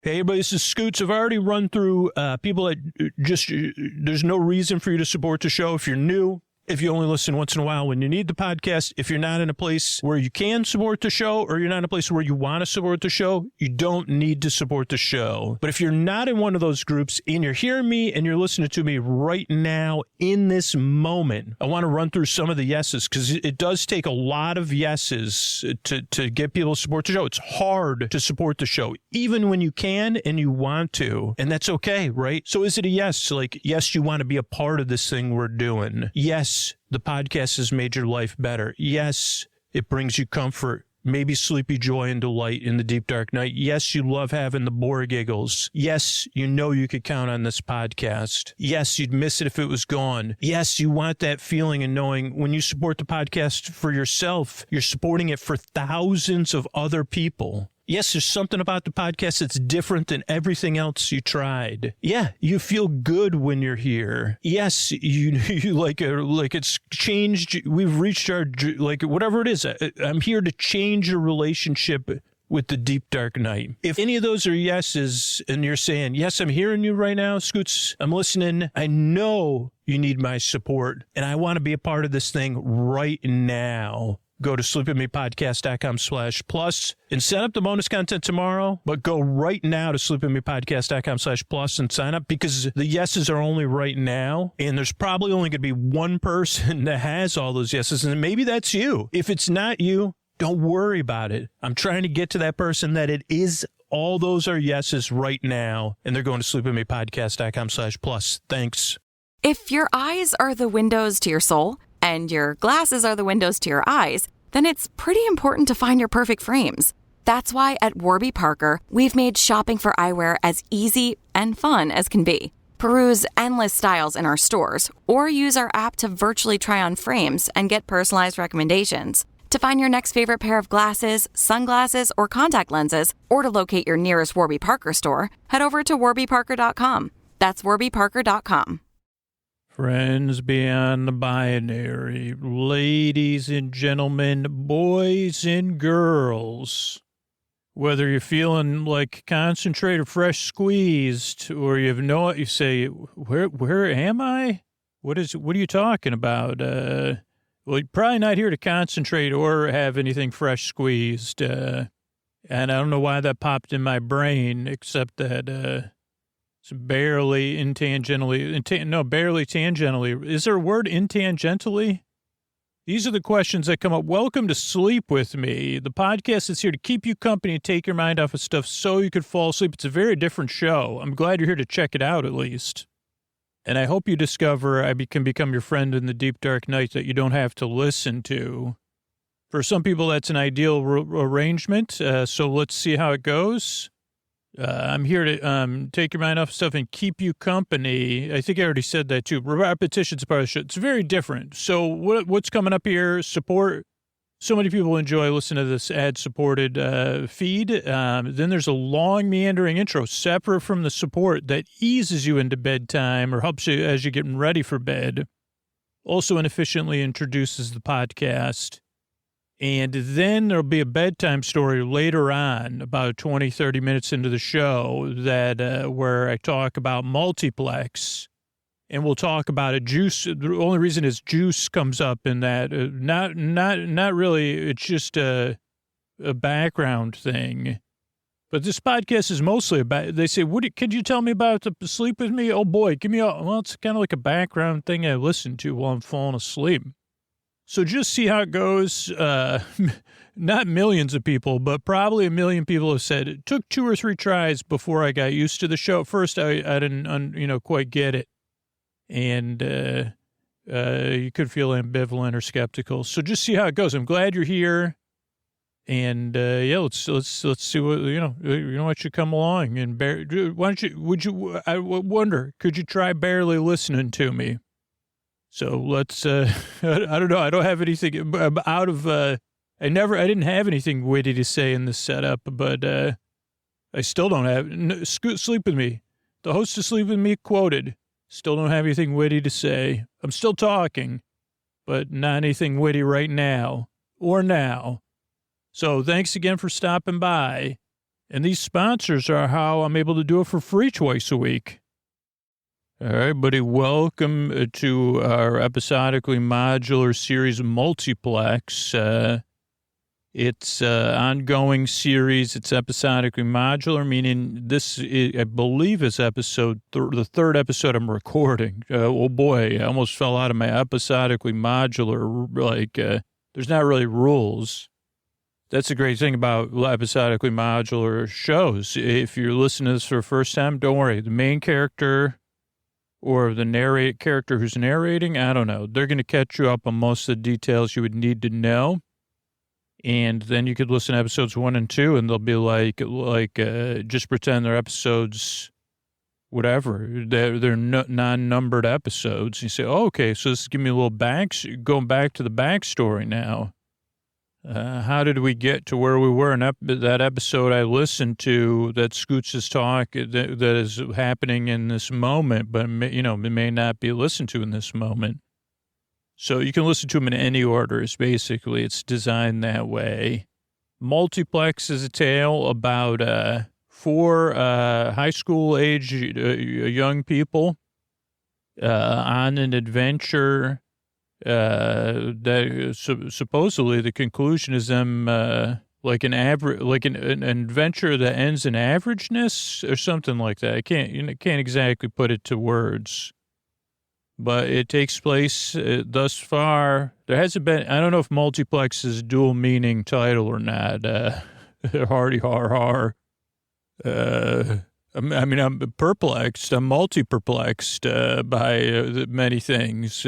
Hey, everybody, this is Scoots. I've already run through people that just, there's no reason for you to support the show if you're new. If you only listen once in a while when you need the podcast, if you're not in a place where you can support the show, or you're not in a place where you want to support the show, you don't need to support the show. But if you're not in one of those groups and you're hearing me and you're listening to me right now in this moment, I want to run through some of the yeses, because it does take a lot of yeses to get people to support the show. It's hard to support the show, even when you can and you want to, and that's okay, right? So is it a yes? Like, yes, you want to be a part of this thing we're doing. Yes, the podcast has made your life better. Yes, it brings you comfort, maybe sleepy joy and delight in the deep dark night. Yes, you love having the bore giggles. Yes, you know you could count on this podcast. Yes, you'd miss it if it was gone. Yes, you want that feeling and knowing when you support the podcast for yourself, you're supporting it for thousands of other people. Yes, there's something about the podcast that's different than everything else you tried. Yeah, you feel good when you're here. Yes, you like it's changed. We've reached our, like, whatever it is. I'm here to change your relationship with the deep dark night. If any of those are yeses and you're saying, yes, I'm hearing you right now, Scoots, I'm listening. I know you need my support and I want to be a part of this thing right now. Go to sleepwithmepodcast.com/plus and set up the bonus content tomorrow, but go right now to sleepwithmepodcast.com/plus and sign up, because the yeses are only right now, and there's probably only going to be one person that has all those yeses, and maybe that's you. If it's not you, don't worry about it. I'm trying to get to that person that it is. All those are yeses right now, and they're going to sleepwithmepodcast.com/plus. Thanks. If your eyes are the windows to your soul, and your glasses are the windows to your eyes, then it's pretty important to find your perfect frames. That's why at Warby Parker, we've made shopping for eyewear as easy and fun as can be. Peruse endless styles in our stores, or use our app to virtually try on frames and get personalized recommendations. To find your next favorite pair of glasses, sunglasses, or contact lenses, or to locate your nearest Warby Parker store, head over to warbyparker.com. That's warbyparker.com. Friends beyond the binary, ladies and gentlemen, boys and girls, whether you're feeling like concentrated, fresh squeezed, or you say, where am I? What are you talking about? Well, you're probably not here to concentrate or have anything fresh squeezed. And I don't know why that popped in my brain, except that, it's barely barely tangentially. Is there a word intangentially? These are the questions that come up. Welcome to Sleep With Me, the podcast that's here to keep you company and take your mind off of stuff so you could fall asleep. It's a very different show. I'm glad you're here to check it out, at least. And I hope you discover I can become your friend in the deep, dark night that you don't have to listen to. For some people, that's an ideal arrangement, so let's see how it goes. I'm here to take your mind off stuff and keep you company. I think I already said that, too. Repetition's part of the show. It's very different. So what's coming up here? Support. So many people enjoy listening to this ad-supported feed. Then there's a long, meandering intro separate from the support that eases you into bedtime or helps you as you're getting ready for bed. Also inefficiently introduces the podcast. And then there'll be a bedtime story later on, about 20, 30 minutes into the show, that where I talk about Multiplex. And we'll talk about a juice. The only reason is juice comes up in that. Not really. It's just a background thing. But this podcast is mostly about, they say, could you tell me about the Sleep With Me? Oh, boy, well, it's kind of like a background thing I listen to while I'm falling asleep. So just see how it goes. Not millions of people, but probably 1 million people have said it took 2 or 3 tries before I got used to the show. At first, I didn't, quite get it. And you could feel ambivalent or skeptical. So just see how it goes. I'm glad you're here. And let's see what, why don't you come along and I wonder, could you try barely listening to me? So let's, I don't know. I don't have anything out of, I didn't have anything witty to say in this setup, but I still don't have, Sleep With Me. The host of Sleep With Me quoted, still don't have anything witty to say. I'm still talking, but not anything witty right now or now. So thanks again for stopping by. And these sponsors are how I'm able to do it for free twice a week. All right, buddy, welcome to our episodically modular series Multiplex. It's an ongoing series. It's episodically modular, meaning this, I believe, is the third episode I'm recording. Oh, boy, I almost fell out of my episodically modular, there's not really rules. That's the great thing about episodically modular shows. If you're listening to this for the first time, don't worry. The main character or the character who's narrating, I don't know. They're going to catch you up on most of the details you would need to know. And then you could listen to episodes 1 and 2, and they'll be just pretend they're episodes, whatever. They're non-numbered episodes. You say, oh, okay, so this is giving me a little going back to the backstory now. How did we get to where we were in that episode I listened to that Scoots is talk that is happening in this moment, but, it may not be listened to in this moment. So you can listen to them in any order. It's designed that way. Multiplex is a tale about 4 high school age young people on an adventure. That supposedly the conclusion is them an adventure that ends in averageness or something like that. I can't exactly put it to words, but it takes place thus far. There hasn't been. I don't know if Multiplex is a dual meaning title or not. Hardy har har. I'm perplexed. I'm multi-perplexed by many things.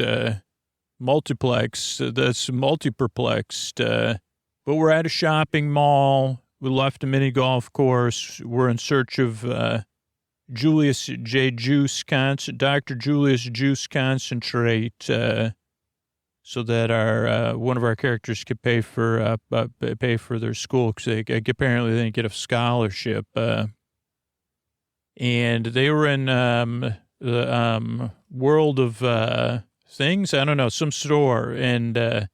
Multiplex, that's multi-perplexed. But we're at a shopping mall. We left a mini golf course. We're in search of Julius J. Juice, Dr. Julius Juice concentrate, so that our one of our characters could pay for their school, because apparently they didn't get a scholarship. And they were in the world of things, I don't know, some store, and I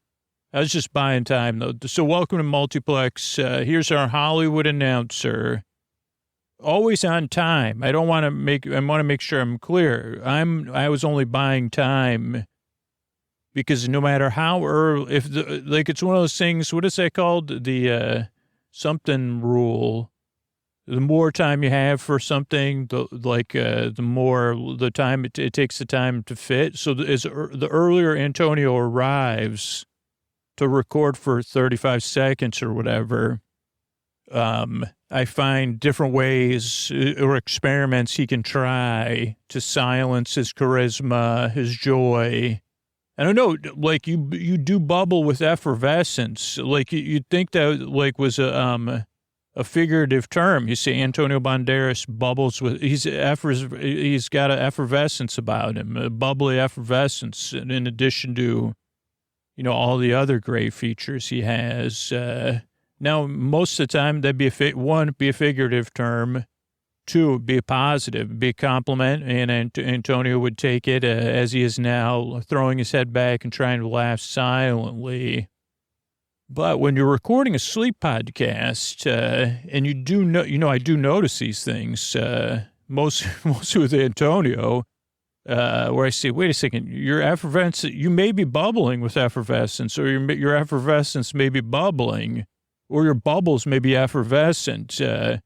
was just buying time, though. So welcome to Multiplex. Here's our Hollywood announcer. Always on time. I want to make sure I'm clear. I was only buying time because no matter how early, it's one of those things, what is that called? The something rule. The more time you have for something, the more the time it takes the time to fit. So the earlier Antonio arrives to record for 35 seconds or whatever, I find different ways or experiments he can try to silence his charisma, his joy. I don't know, you do bubble with effervescence. You'd think that was a figurative term. You see, Antonio Banderas bubbles with, he's got an effervescence about him, a bubbly effervescence, in addition to, all the other great features he has. Now, most of the time, that'd be one, be a figurative term. 2, be a positive, be a compliment, and Antonio would take it as he is now, throwing his head back and trying to laugh silently. But when you're recording a sleep podcast, and you do know, I do notice these things, mostly with Antonio, where I say, wait a second, your effervescence, you may be bubbling with effervescence, or your effervescence may be bubbling, or your bubbles may be effervescent. And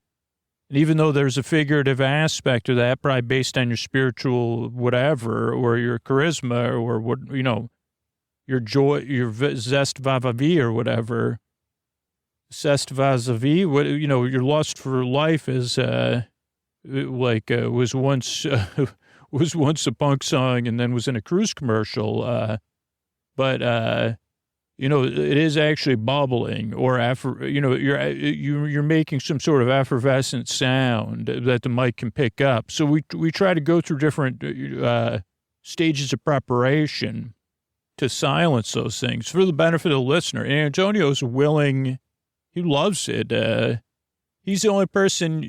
even though there's a figurative aspect of that, probably based on your spiritual whatever, or your charisma, or what, your joy, your zest va-va-vie or whatever, zest va-va-vie, your lust for life is, was once a punk song and then was in a cruise commercial. But it is actually bubbling, or you're making some sort of effervescent sound that the mic can pick up. So we try to go through different stages of preparation to silence those things for the benefit of the listener. And Antonio's willing. He loves it. He's the only person,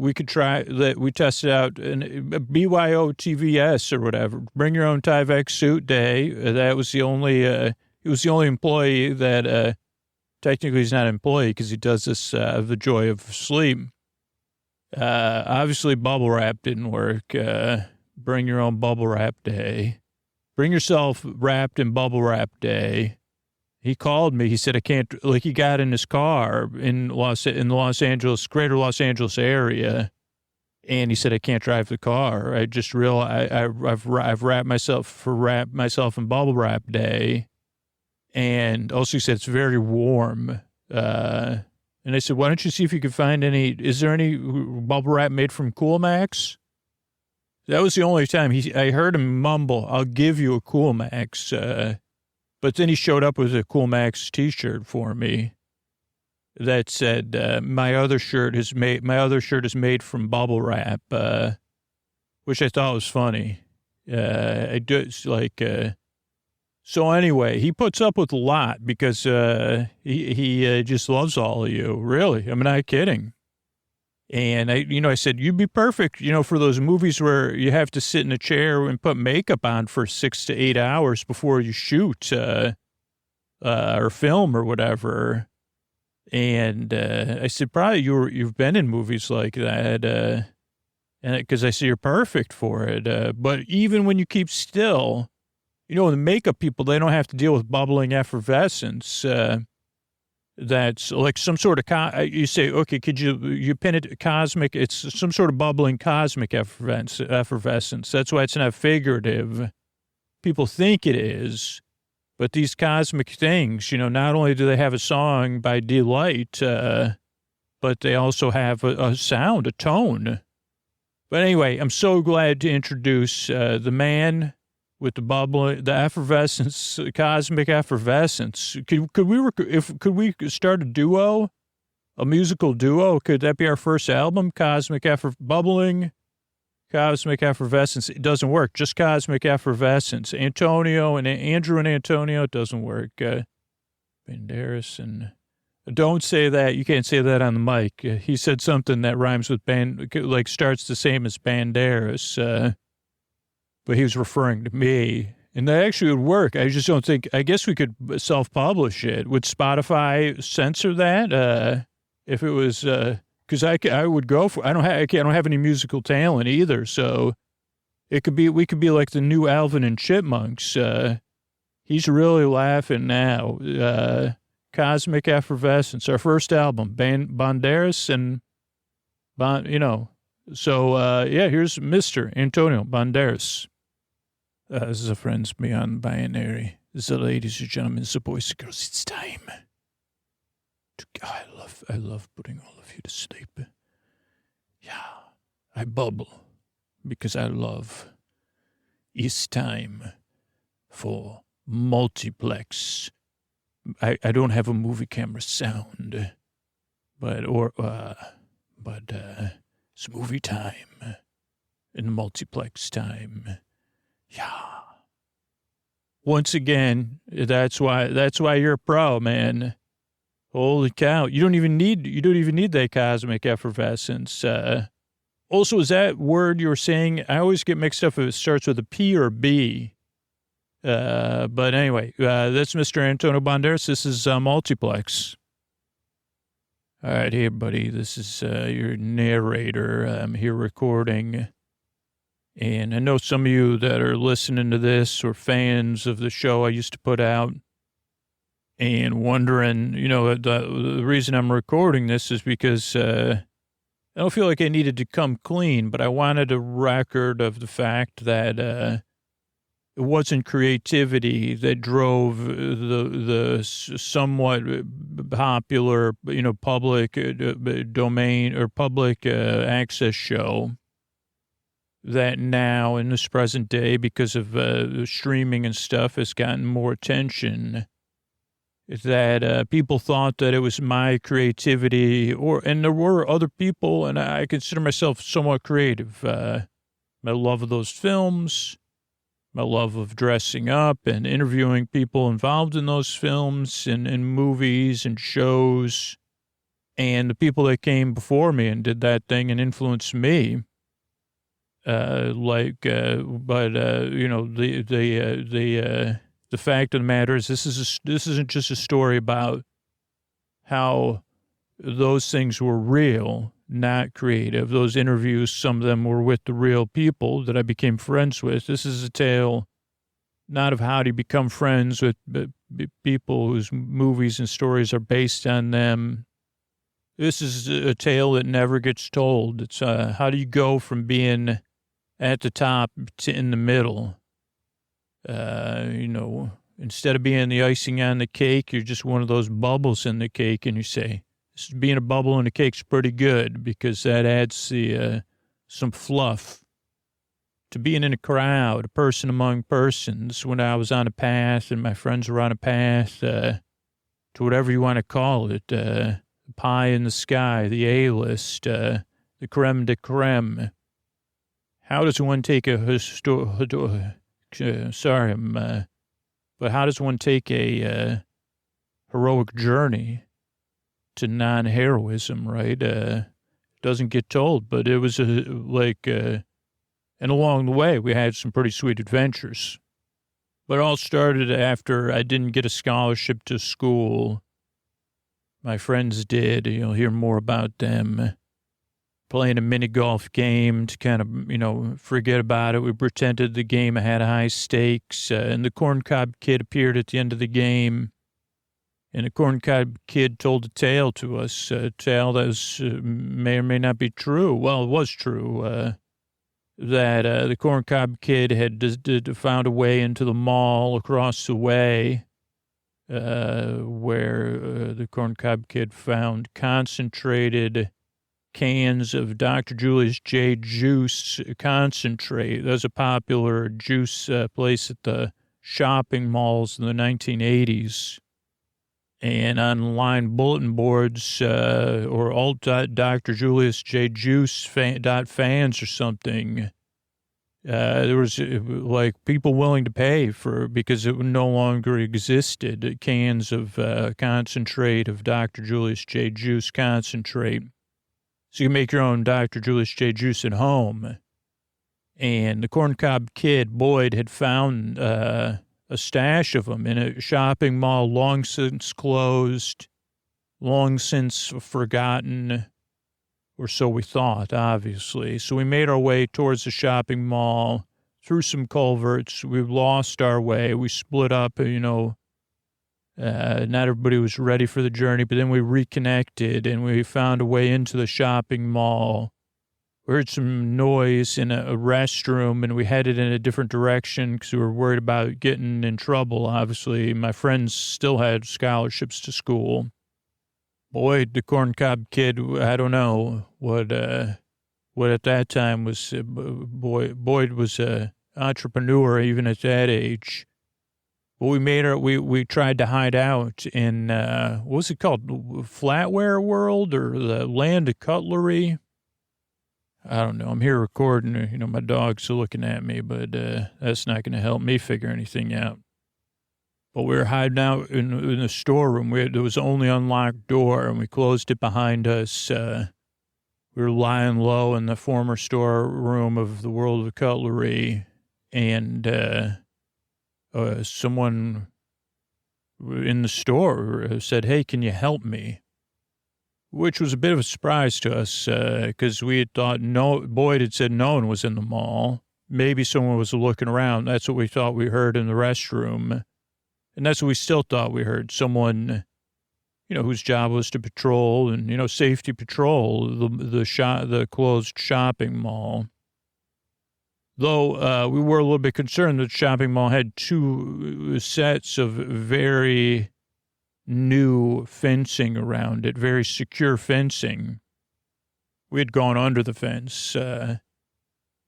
we could try that we tested out BYO TVS or whatever. Bring your own Tyvek suit day. That was the only, he was the only employee that, technically he's not an employee because he does this, the joy of sleep. Obviously, bubble wrap didn't work. Bring your own bubble wrap day. Bring yourself wrapped in bubble wrap day. He called me. He said, I can't, like, he got in his car in the Los Angeles, greater Los Angeles area. And he said, I can't drive the car. I just realized I've wrapped myself in bubble wrap day. And also he said, it's very warm. And I said, why don't you see if you can find is there any bubble wrap made from Cool Max? That was the only time I heard him mumble, I'll give you a Cool Max. But then he showed up with a Cool Max t-shirt for me that said, my other shirt is made from bubble wrap, which I thought was funny. So anyway, he puts up with a lot because he just loves all of you. Really, I'm not kidding. And I said, you'd be perfect, for those movies where you have to sit in a chair and put makeup on for 6 to 8 hours before you shoot or film or whatever. And I said, probably you've been in movies like that, and because I said you're perfect for it. But even when you keep still, the makeup people, they don't have to deal with bubbling effervescence. That's like some sort of, you say, okay, could you pin it cosmic? It's some sort of bubbling cosmic effervescence. That's why it's not figurative. People think it is, but these cosmic things, not only do they have a song by Delight, but they also have a sound, a tone. But anyway, I'm so glad to introduce the man with the bubbling, the effervescence, cosmic effervescence. Could we start a musical duo? Could that be our first album? Bubbling, cosmic effervescence. It doesn't work. Just cosmic effervescence. Andrew and Antonio, it doesn't work. Banderas and don't say that. You can't say that on the mic. He said something that rhymes with starts the same as Banderas. But he was referring to me, and that actually would work. I just don't think, I guess we could self-publish it. Would Spotify censor that? If it was, because I would go for, I don't have any musical talent either. So we could be like the new Alvin and Chipmunks. He's really laughing now. Cosmic Effervescence, our first album, Banderas and, So, here's Mr. Antonio Banderas. This is a friends beyond binary. This is ladies and gentlemen, the boys and girls, it's time. I love putting all of you to sleep. Yeah, I bubble because I love. It's time for Multiplex. I don't have a movie camera sound, but it's movie time and Multiplex time. Yeah. Once again, that's why you're a pro, man. Holy cow. You don't even need that cosmic effervescence. Also, is that word you were saying? I always get mixed up if it starts with a P or a B. But anyway, that's Mr. Antonio Banderas. This is Multiplex. All right, hey, buddy. This is your narrator. I'm here recording. And I know some of you that are listening to this or fans of the show I used to put out and wondering, the reason I'm recording this is because I don't feel like I needed to come clean, but I wanted a record of the fact that it wasn't creativity that drove the somewhat popular, public domain or public access show that now in this present day, because of streaming and stuff, has gotten more attention. That people thought that it was my creativity, and there were other people, and I consider myself somewhat creative. My love of those films, my love of dressing up and interviewing people involved in those films and movies and shows, and the people that came before me and did that thing and influenced me. The fact of the matter is this isn't just a story about how those things were real. not creative. Those interviews, some of them were with the real people that I became friends with. This is a tale not of how to become friends with people whose movies and stories are based on them. This is a tale that never gets told. It's how do you go from being at the top to in the middle? Instead of being the icing on the cake, you're just one of those bubbles in the cake, and you say, being a bubble in the cake's pretty good because that adds some fluff to being in a crowd, a person among persons. When I was on a path and my friends were on a path to whatever you want to call it, pie in the sky, the A-list, the creme de creme. How does one take but how does one take a heroic journey to non-heroism, right? Doesn't get told, but it was and along the way, we had some pretty sweet adventures. But it all started after I didn't get a scholarship to school. My friends did. You'll hear more about them. Playing a mini golf game to kind of, forget about it. We pretended the game had high stakes, and the corncob kid appeared at the end of the game. And the corncob kid told a tale to us, a tale that was, may or may not be true. Well, it was true, that the corncob kid had found a way into the mall across the way, where the corncob kid found concentrated cans of Dr. Julius J. Juice concentrate. That was a popular juice place at the shopping malls in the 1980s. And online bulletin boards or alt.Dr. Julius J. Juice fans or something, there was people willing to pay because it no longer existed, cans of concentrate of Dr. Julius J. Juice concentrate. So you can make your own Dr. Julius J. Juice at home. And the corncob kid, Boyd, had found a stash of them in a shopping mall long since closed, long since forgotten, or so we thought, obviously. So we made our way towards the shopping mall, through some culverts. We lost our way. We split up, not everybody was ready for the journey, but then we reconnected and we found a way into the shopping mall. We heard some noise in a restroom and we headed in a different direction because we were worried about getting in trouble. Obviously, my friends still had scholarships to school. Boyd, the corncob kid, I don't know what at that time was, Boyd was a entrepreneur even at that age. But we tried to hide out in, what was it called? Flatware World or the Land of Cutlery? I don't know. I'm here recording, my dog's looking at me, but that's not going to help me figure anything out. But we were hiding out in the storeroom. There was only unlocked door and we closed it behind us. We were lying low in the former storeroom of the World of Cutlery and, someone in the store said, "Hey, can you help me?" Which was a bit of a surprise to us because we had thought Boyd had said no one was in the mall. Maybe someone was looking around. That's what we thought we heard in the restroom. And that's what we still thought we heard. Someone, whose job was to patrol and, safety patrol the closed shopping mall. Though we were a little bit concerned that the shopping mall had two sets of very new fencing around it, very secure fencing. We had gone under the fence, but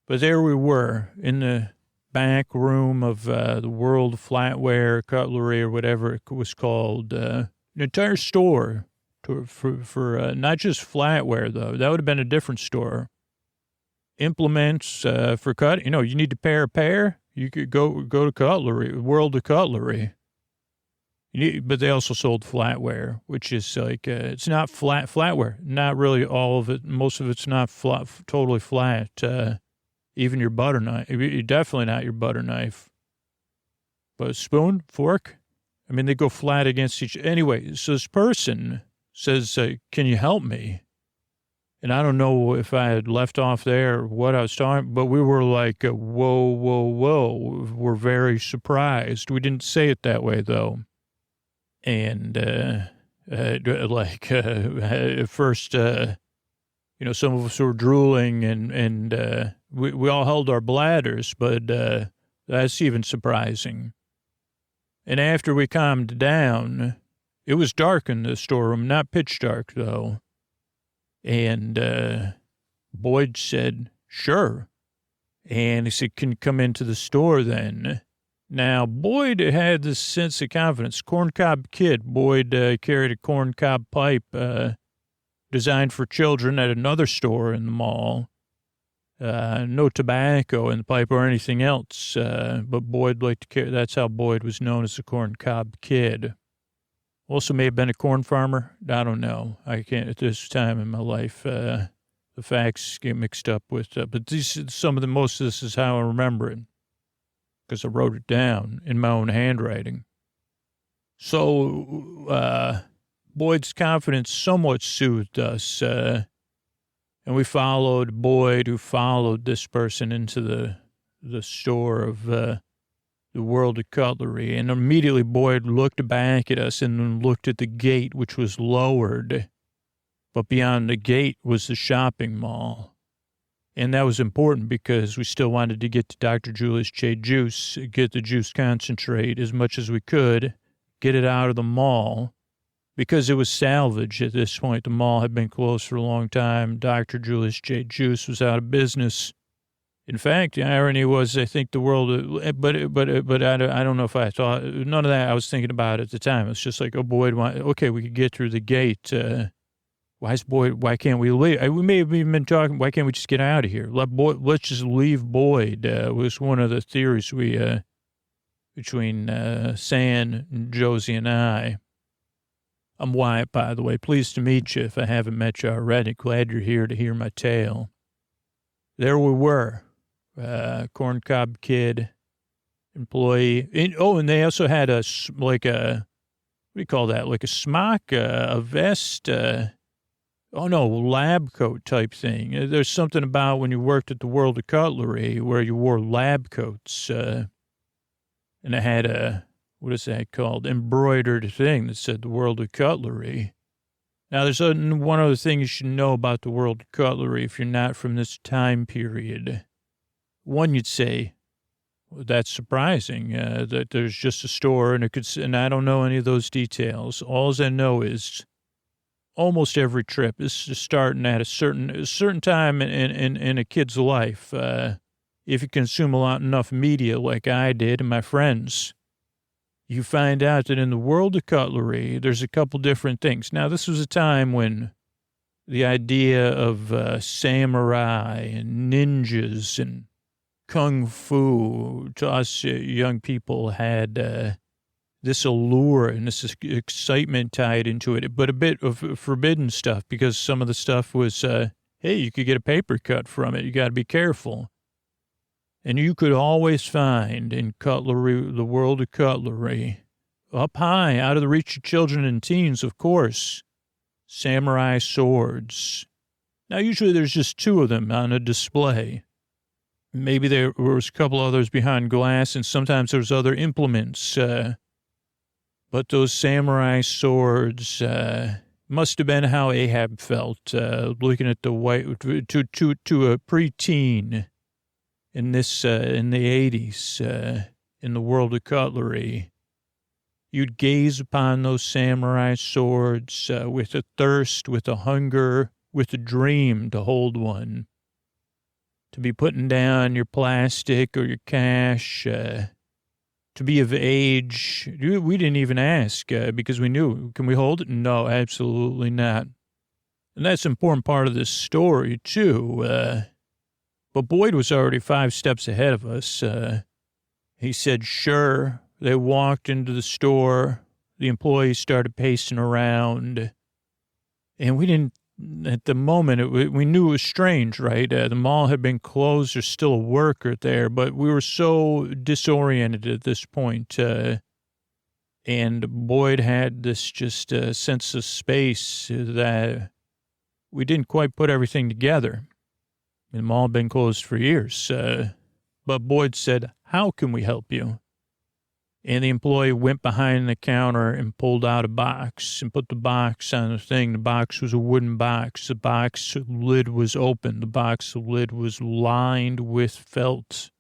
there we were in the back room of the World Flatware Cutlery or whatever it was called, an entire store for not just flatware, though. That would have been a different store. Implements for cut. You need to pair a pair. You could go to Cutlery, World of Cutlery. But they also sold flatware, which is it's not flatware. Not really all of it. Most of it's not totally flat. Even your butter knife. Definitely not your butter knife. But a spoon, fork. They go flat against each. Anyway, so this person says, "Can you help me?" And I don't know if I had left off there or what I was talking, but we were like, whoa, whoa, whoa. We're very surprised. We didn't say it that way, though. And, at first, some of us were drooling and we all held our bladders, but that's even surprising. And after we calmed down, it was dark in the storeroom, not pitch dark, though. And Boyd said, sure. And he said, can you come into the store then? Now, Boyd had this sense of confidence. Corncob kid. Boyd carried a corncob pipe designed for children at another store in the mall. No tobacco in the pipe or anything else. But Boyd liked to carry. That's how Boyd was known as a corncob kid. Also may have been a corn farmer. I don't know. I can't, at this time in my life, the facts get mixed up with, but most of this is how I remember it, because I wrote it down in my own handwriting. So, Boyd's confidence somewhat soothed us, and we followed Boyd, who followed this person into the store of, the World of Cutlery, and immediately Boyd looked back at us and then looked at the gate, which was lowered. But beyond the gate was the shopping mall. And that was important because we still wanted to get to Dr. Julius J. Juice, get the juice concentrate as much as we could, get it out of the mall, because it was salvage at this point. The mall had been closed for a long time. Dr. Julius J. Juice was out of business. In fact, the irony was, I think the world, but I don't know if I thought, none of that I was thinking about at the time. It's just like, oh, Boyd, okay, we could get through the gate. Why can't we leave? We may have even been talking, why can't we just get out of here? Let's just leave Boyd, was one of the theories between San, Josie, and I. I'm Wyatt, by the way. Pleased to meet you if I haven't met you already. Glad you're here to hear my tale. There we were. Corncob kid, employee. And they also had what do you call that? Like a smock, a vest, lab coat type thing. There's something about when you worked at the World of Cutlery where you wore lab coats, and it had what is that called? Embroidered thing that said the World of Cutlery. Now, there's one other thing you should know about the World of Cutlery if you're not from this time period. One, you'd say, well, that's surprising, that there's just a store and I don't know any of those details. All I know is almost every trip is starting at a certain time in a kid's life. If you consume enough media like I did and my friends, you find out that in the World of Cutlery, there's a couple different things. Now, this was a time when the idea of samurai and ninjas and kung fu to us young people had this allure and this excitement tied into it, but a bit of forbidden stuff because some of the stuff was, hey, you could get a paper cut from it. You got to be careful. And you could always find in cutlery, the World of Cutlery, up high, out of the reach of children and teens, of course, samurai swords. Now, usually there's just two of them on a display. Maybe there was a couple others behind glass, and sometimes there's other implements. But those samurai swords must have been how Ahab felt, looking at the white, to a preteen in this, in the 80s, in the World of Cutlery. You'd gaze upon those samurai swords with a thirst, with a hunger, with a dream to hold one. To be putting down your plastic or your cash, to be of age. We didn't even ask because we knew, can we hold it? No, absolutely not. And that's an important part of this story, too. But Boyd was already 5 steps ahead of us. He said, sure. They walked into the store. The employees started pacing around. And we didn't, at the moment, we knew it was strange, right? The mall had been closed. There's still a worker there, but we were so disoriented at this point. And Boyd had this just sense of space that we didn't quite put everything together. The mall had been closed for years. But Boyd said, how can we help you? And the employee went behind the counter and pulled out a box and put the box on the thing. The box was a wooden box. The box lid was open. The box lid was lined with felt.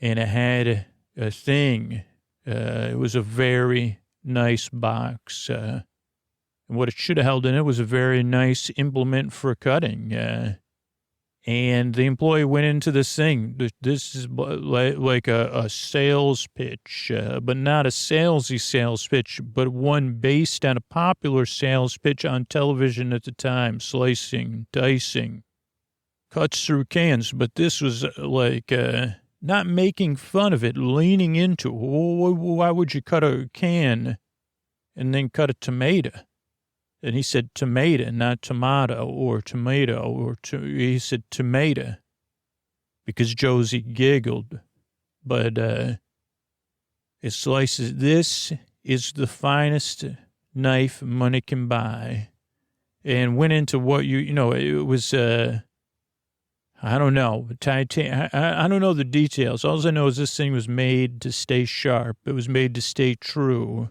And it had a thing. It was a very nice box. And what it should have held in it was a very nice implement for cutting. And the employee went into this thing. This is like a sales pitch, but not a salesy sales pitch, but one based on a popular sales pitch on television at the time, slicing, dicing, cuts through cans. But this was like not making fun of it, leaning into, why would you cut a can and then cut a tomato? And he said tomato, not tomato or tomato, he said tomato because Josie giggled. But it slices, this is the finest knife money can buy. And went into what it was, I don't know, I don't know the details. All I know is this thing was made to stay sharp. It was made to stay true.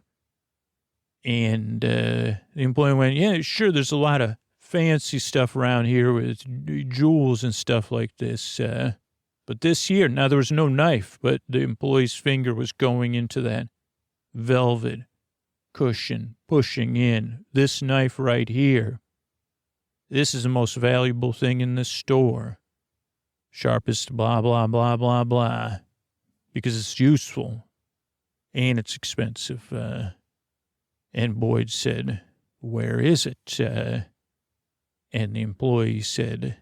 And the employee went, yeah, sure, there's a lot of fancy stuff around here with jewels and stuff like this. But this here, now there was no knife, but the employee's finger was going into that velvet cushion, pushing in. This knife right here, this is the most valuable thing in this store. Sharpest blah, blah, blah, blah, blah. Because it's useful and it's expensive. And Boyd said, where is it? And the employee said,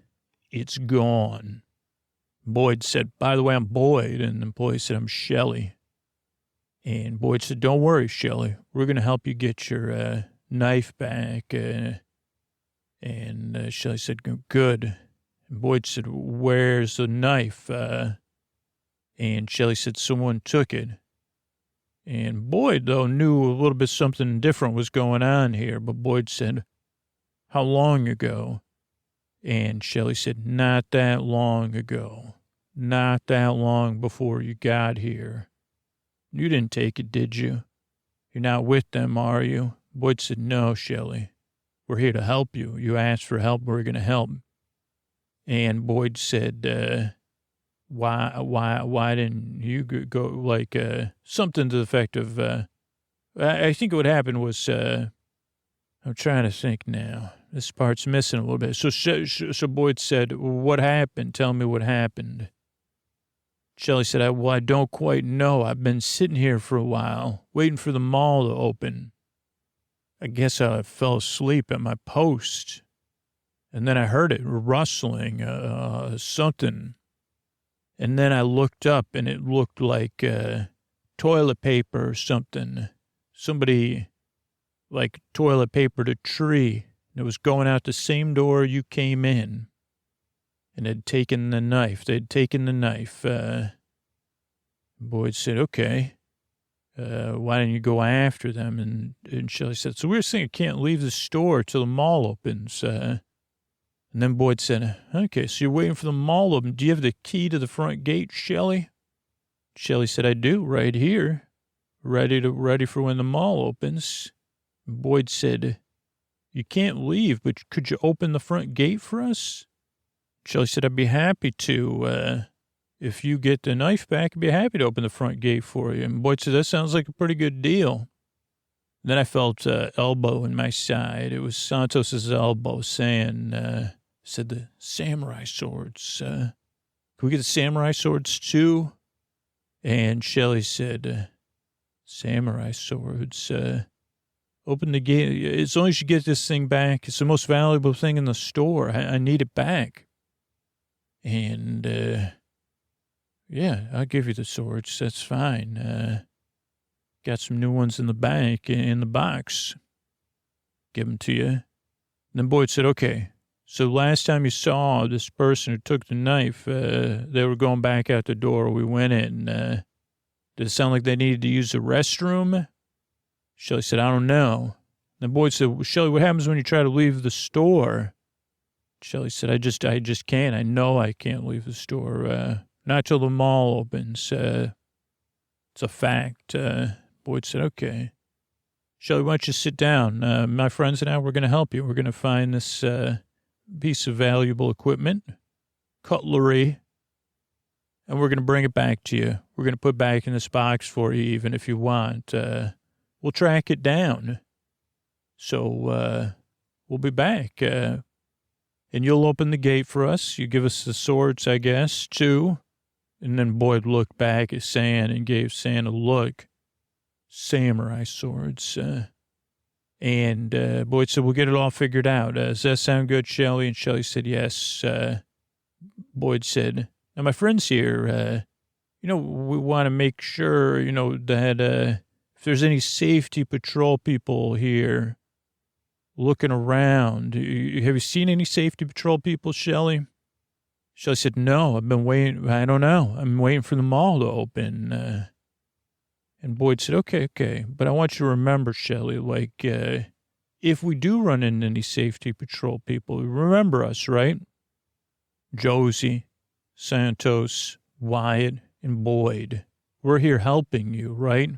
it's gone. Boyd said, by the way, I'm Boyd. And the employee said, I'm Shelley. And Boyd said, don't worry, Shelley. We're going to help you get your knife back. And Shelley said, good. And Boyd said, where's the knife? And Shelley said, someone took it. And Boyd, though, knew a little bit something different was going on here. But Boyd said, how long ago? And Shelley said, not that long ago. Not that long before you got here. You didn't take it, did you? You're not with them, are you? Boyd said, no, Shelley. We're here to help you. You asked for help. We're going to help. And Boyd said, why didn't you go, like, something to the effect of, I think what happened was, I'm trying to think now. This part's missing a little bit. So Boyd said, what happened? Tell me what happened. Shelley said, I don't quite know. I've been sitting here for a while, waiting for the mall to open. I guess I fell asleep at my post. And then I heard it rustling, something. And then I looked up, and it looked like toilet paper or something. Somebody, like, toilet papered a tree. It was going out the same door you came in. And had taken the knife. They'd taken the knife. Boyd said, okay. Why didn't you go after them? And Shelley said, so we were saying I can't leave the store till the mall opens. And then Boyd said, okay, so you're waiting for the mall open. Do you have the key to the front gate, Shelley? Shelley said, I do, right here. Ready for when the mall opens. And Boyd said, you can't leave, but could you open the front gate for us? Shelley said, I'd be happy to. If you get the knife back, I'd be happy to open the front gate for you. And Boyd said, that sounds like a pretty good deal. Then I felt elbow in my side. It was Santos's elbow saying, said the samurai swords. Can we get the samurai swords too? And Shelley said, samurai swords. Open the gate. As long as you get this thing back, it's the most valuable thing in the store. I need it back. And, yeah, I'll give you the swords. That's fine. Got some new ones in the bank, in the box. Give them to you. And then Boyd said, okay. So last time you saw this person who took the knife, they were going back out the door. We went in. Did it sound like they needed to use the restroom? Shelley said, I don't know. Then Boyd said, well, Shelley, what happens when you try to leave the store? Shelley said, I just can't. I know I can't leave the store. Not till the mall opens. It's a fact. Boyd said, okay. Shelley, why don't you sit down? My friends and I, we're going to help you. We're going to find this piece of valuable equipment, cutlery, and we're going to bring it back to you. We're going to put it back in this box for you, even if you want. We'll track it down. So we'll be back. And you'll open the gate for us. You give us the swords, I guess, too. And then Boyd looked back at San and gave San a look. Samurai swords. And Boyd said, we'll get it all figured out. Does that sound good, Shelley? And Shelley said, yes. Boyd said, now my friends here, we want to make sure, that if there's any safety patrol people here looking around. Have you seen any safety patrol people, Shelley? Shelley said, no, I've been waiting. I don't know. I'm waiting for the mall to open. And Boyd said, okay. But I want you to remember, Shelley, if we do run into any safety patrol people, remember us, right? Josie, Santos, Wyatt, and Boyd. We're here helping you, right?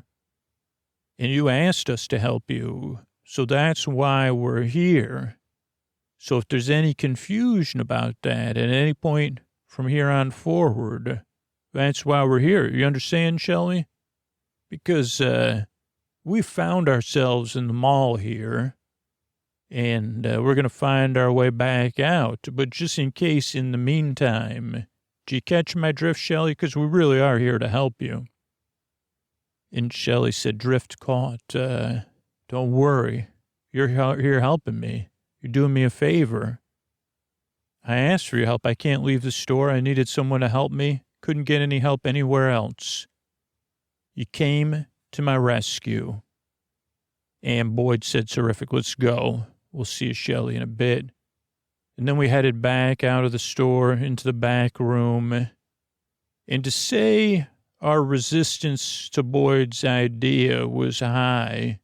And you asked us to help you. So that's why we're here. So if there's any confusion about that at any point from here on forward, that's why we're here. You understand, Shelley? Because we found ourselves in the mall here, and we're going to find our way back out. But just in case, in the meantime, do you catch my drift, Shelley? Because we really are here to help you. And Shelley said, drift caught. Don't worry. You're here helping me. You're doing me a favor. I asked for your help. I can't leave the store. I needed someone to help me. Couldn't get any help anywhere else. You came to my rescue. And Boyd said, terrific, let's go. We'll see you, Shelley, in a bit. And then we headed back out of the store into the back room. And to say our resistance to Boyd's idea was high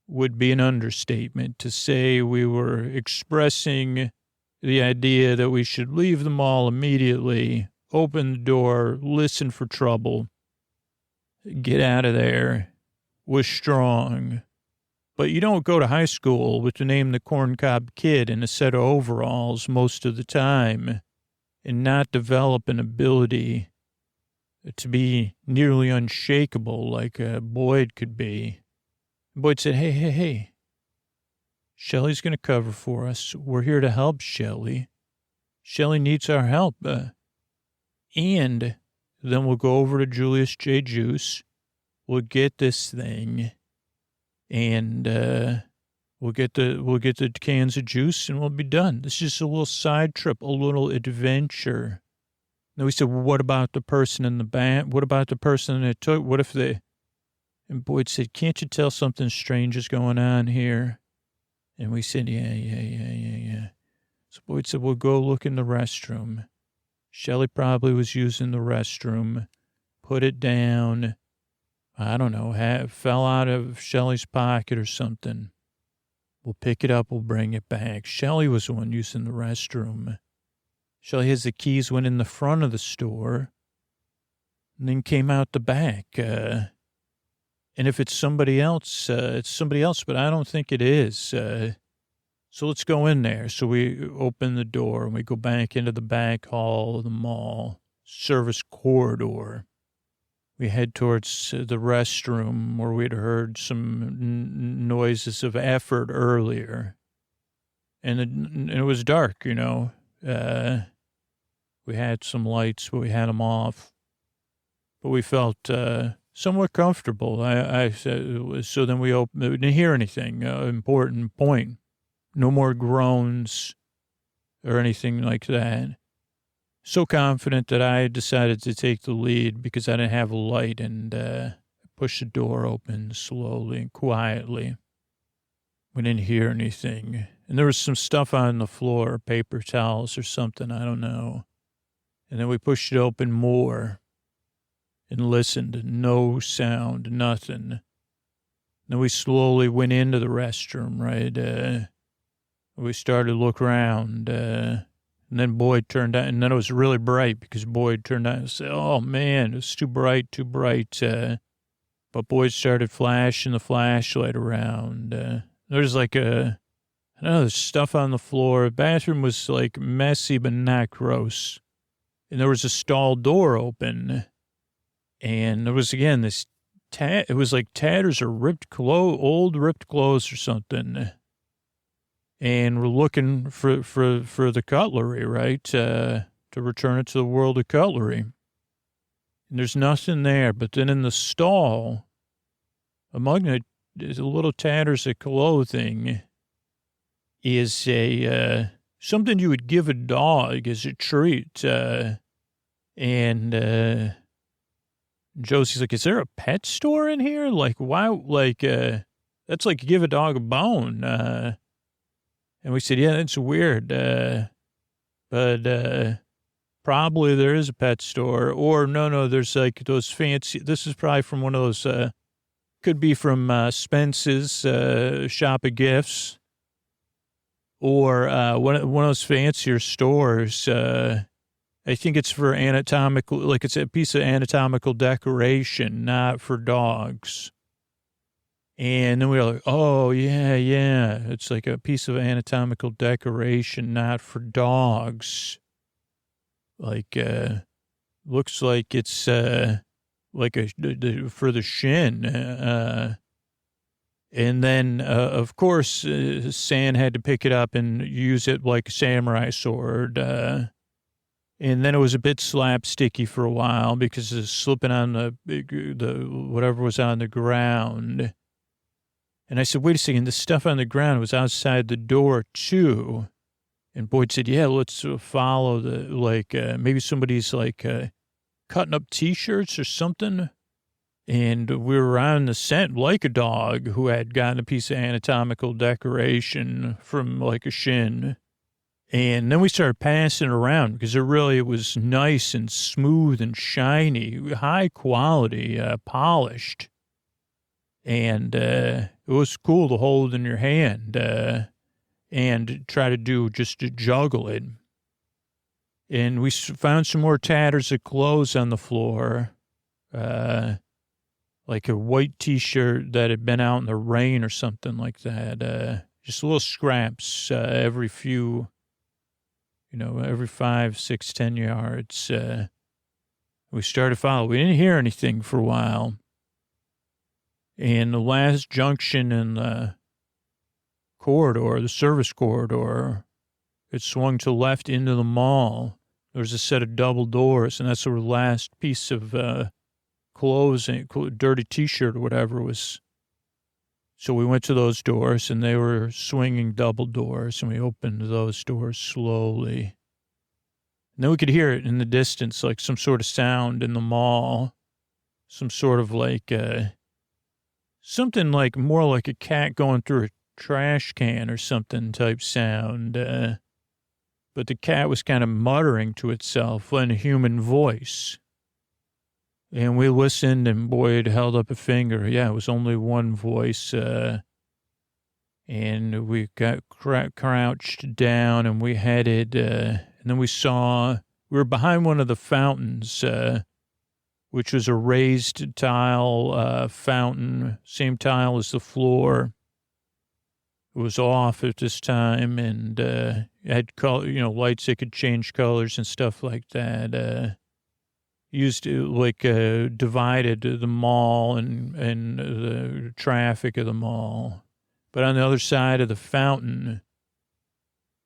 would be an understatement. To say we were expressing the idea that we should leave the mall immediately, open the door, listen for trouble, get out of there, was strong. But you don't go to high school with the name the Corncob Kid in a set of overalls most of the time and not develop an ability to be nearly unshakable like Boyd could be. Boyd said, hey. Shelley's going to cover for us. We're here to help Shelley. Shelley needs our help. And then we'll go over to Julius J. Juice. We'll get this thing. And we'll get the cans of juice and we'll be done. This is just a little side trip, a little adventure. Then we said, well, what about the person in the back? What about the person that took? What if they... And Boyd said, can't you tell something strange is going on here? And we said, yeah. So Boyd said, we'll go look in the restroom. Shelley probably was using the restroom, put it down. I don't know, fell out of Shelley's pocket or something. We'll pick it up, we'll bring it back. Shelley was the one using the restroom. Shelley has the keys, went in the front of the store, and then came out the back. And if it's somebody else, it's somebody else, but I don't think it is. So let's go in there. So we open the door and we go back into the back hall of the mall, service corridor. We head towards the restroom where we'd heard some noises of effort earlier. And it was dark, We had some lights, but we had them off. But we felt somewhat comfortable. I said, so then we didn't hear anything. Important point. No more groans or anything like that. So confident that I decided to take the lead because I didn't have a light and pushed the door open slowly and quietly. We didn't hear anything. And there was some stuff on the floor, paper towels or something, I don't know. And then we pushed it open more and listened. No sound, nothing. Then we slowly went into the restroom, right? We started to look around, and then Boyd turned on, and then it was really bright because Boyd turned on and said, oh, man, it's too bright, too bright. But Boyd started flashing the flashlight around. There's like I don't know, there's stuff on the floor. The bathroom was like messy, but not gross. And there was a stall door open. And there was, again, this, it was like tatters or old ripped clothes or something. And we're looking for the cutlery, right? To return it to the world of cutlery. And there's nothing there. But then in the stall, among the little tatters of clothing, is a something you would give a dog as a treat. And Josie's like, is there a pet store in here? Like, why? Like, that's like give a dog a bone. And we said, yeah, that's weird. But probably there is a pet store. Or no, there's like those fancy, this is probably from one of those, could be from Spence's Shop of Gifts. Or one of those fancier stores. I think it's for anatomical, like it's a piece of anatomical decoration, not for dogs. And then we were like, oh, yeah. It's like a piece of anatomical decoration, not for dogs. Like, looks like it's like for the shin. And then, of course, San had to pick it up and use it like a samurai sword. And then it was a bit slapsticky for a while because it was slipping on the whatever was on the ground. And I said, wait a second, the stuff on the ground was outside the door too. And Boyd said, yeah, let's follow maybe somebody's like cutting up T-shirts or something. And we were on the scent like a dog who had gotten a piece of anatomical decoration from like a shin. And then we started passing it around because it was nice and smooth and shiny, high quality, polished. And it was cool to hold in your hand and try to juggle it. And we found some more tatters of clothes on the floor, like a white T-shirt that had been out in the rain or something like that. Just little scraps every 5, 6, 10 yards. We started following. We didn't hear anything for a while. And the last junction in the corridor, the service corridor, it swung to the left into the mall. There was a set of double doors, and that's where the last piece of clothes, dirty T-shirt or whatever was. So we went to those doors, and they were swinging double doors, and we opened those doors slowly. And then we could hear it in the distance, like some sort of sound in the mall, some sort of like something like more like a cat going through a trash can or something type sound. But the cat was kind of muttering to itself in a human voice. And we listened, and Boyd held up a finger. Yeah, it was only one voice. And we got crouched down, and we headed, and then we were behind one of the fountains, which was a raised tile fountain, same tile as the floor. It was off at this time, and it had lights that could change colors and stuff like that. Used to divided the mall and the traffic of the mall. But on the other side of the fountain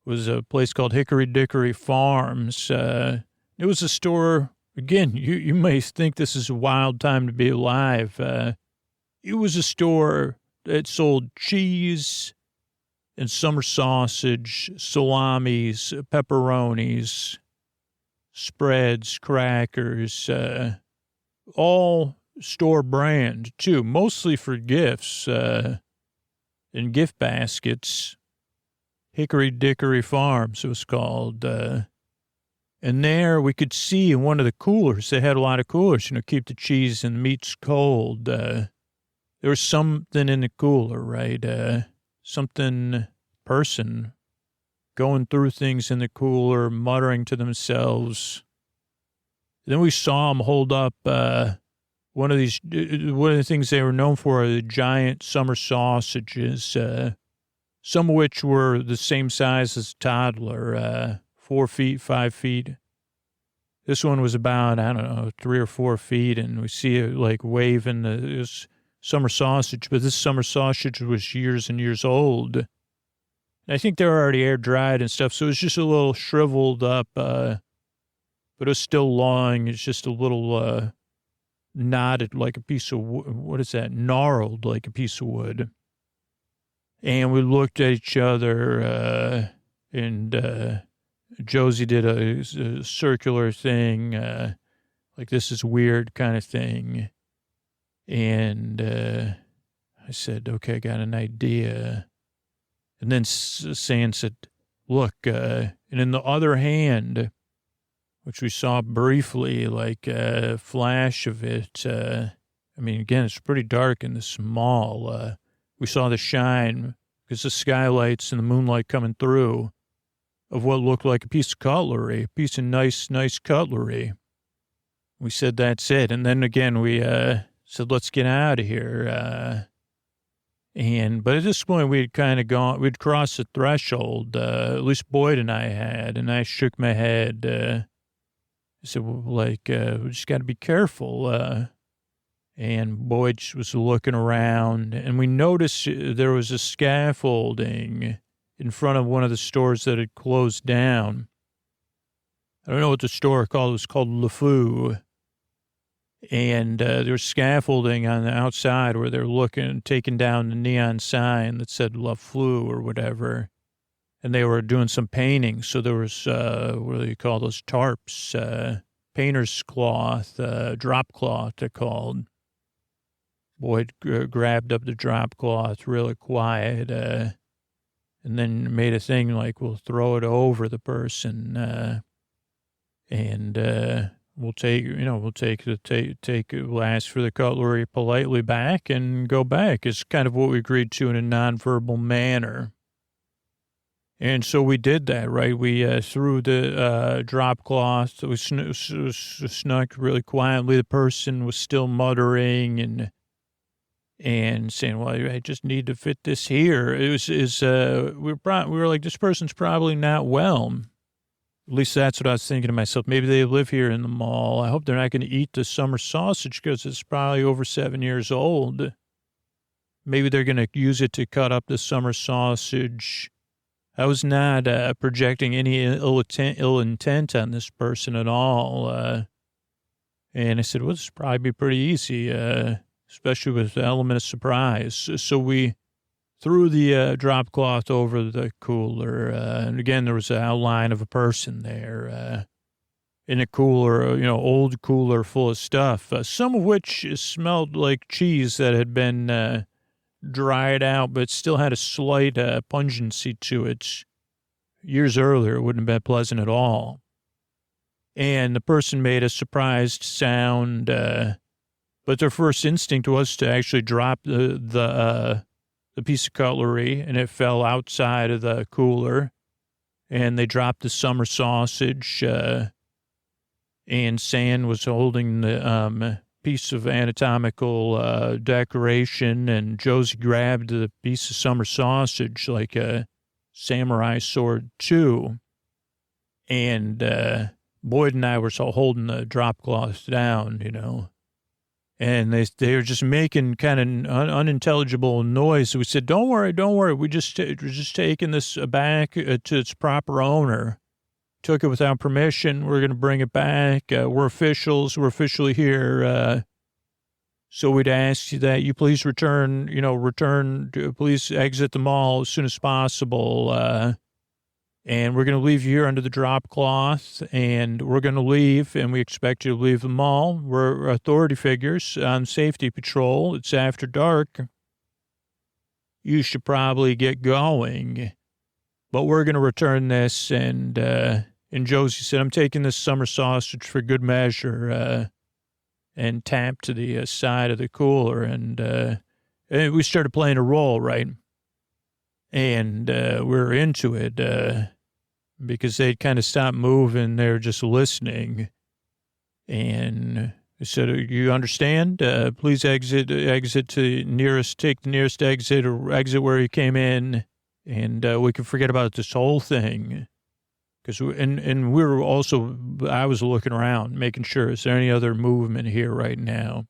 was a place called Hickory-Dickory Farms. It was a store. Again, you may think this is a wild time to be alive. It was a store that sold cheese and summer sausage, salamis, pepperonis, spreads, crackers, all store brand too, mostly for gifts and gift baskets. Hickory-Dickory Farms, it was called. And there we could see in one of the coolers, they had a lot of coolers, keep the cheese and the meats cold. There was something in the cooler, right? Person going through things in the cooler, muttering to themselves. Then we saw them hold up one of the things they were known for are the giant summer sausages, some of which were the same size as a toddler, 4 feet, 5 feet. This one was about, 3 or 4 feet, and we see it like waving this summer sausage, but this summer sausage was years and years old. And I think they were already air dried and stuff, so it was just a little shriveled up, but it was still long. It's just a little knotted like a piece of wood. What is that? Gnarled like a piece of wood. And we looked at each other, and Josie did a circular thing, like this is weird kind of thing. And I said, okay, I got an idea. And then Sam said, look, and in the other hand, which we saw briefly, like a flash of it. Again, it's pretty dark in this mall. We saw the shine because the skylights and the moonlight coming through of what looked like a piece of cutlery, a piece of nice cutlery. We said, that's it. And then again, we said, let's get out of here. But at this point, we'd crossed the threshold, at least Boyd and I had, and I shook my head. I said, we just got to be careful. And Boyd was looking around, and we noticed there was a scaffolding in front of one of the stores that had closed down. I don't know what the store called. It was called Le Fou. And there was scaffolding on the outside where they're taking down the neon sign that said Le Fou or whatever. And they were doing some painting. So there was, what do you call those, tarps, painter's cloth, drop cloth, they're called. Boyd grabbed up the drop cloth really quiet, and then made a thing like, we'll throw it over the person, and we'll ask for the cutlery politely back and go back. It's kind of what we agreed to in a nonverbal manner. And so we did that, right? We threw the drop cloth. We snuck really quietly. The person was still muttering and saying, well, I just need to fit this here. We were like, this person's probably not well. At least that's what I was thinking to myself. Maybe they live here in the mall. I hope they're not going to eat the summer sausage because it's probably over 7 years old. Maybe they're going to use it to cut up the summer sausage. I was not projecting any ill intent on this person at all. And I said, well, this would probably be pretty easy, especially with the element of surprise. So we threw the drop cloth over the cooler. And again, there was an outline of a person there in a cooler, old cooler full of stuff, some of which smelled like cheese that had been dried out, but still had a slight pungency to it. Years earlier, it wouldn't have been pleasant at all. And the person made a surprised sound, but their first instinct was to actually drop the piece of cutlery, and it fell outside of the cooler. And they dropped the summer sausage, and San was holding the piece of anatomical decoration, and Josie grabbed the piece of summer sausage like a samurai sword too. And Boyd and I were holding the drop cloth down, and they were just making kind of unintelligible noise. So we said, don't worry. We're just taking this back to its proper owner. Took it without permission. We're going to bring it back. We're officials. We're officially here. So we'd ask you that you please please exit the mall as soon as possible. And we're going to leave you here under the drop cloth, and we're going to leave, and we expect you to leave the mall. We're authority figures on safety patrol. It's after dark. You should probably get going. But we're going to return this, and Josie said, I'm taking this summer sausage for good measure, and tapped to the side of the cooler, and we started playing a role, right? And we were into it. because they'd kind of stopped moving. They're just listening. And I said, you understand? Please exit to nearest, take the nearest exit or exit where you came in. And we can forget about this whole thing. Because and we were also, I was looking around, making sure, is there any other movement here right now?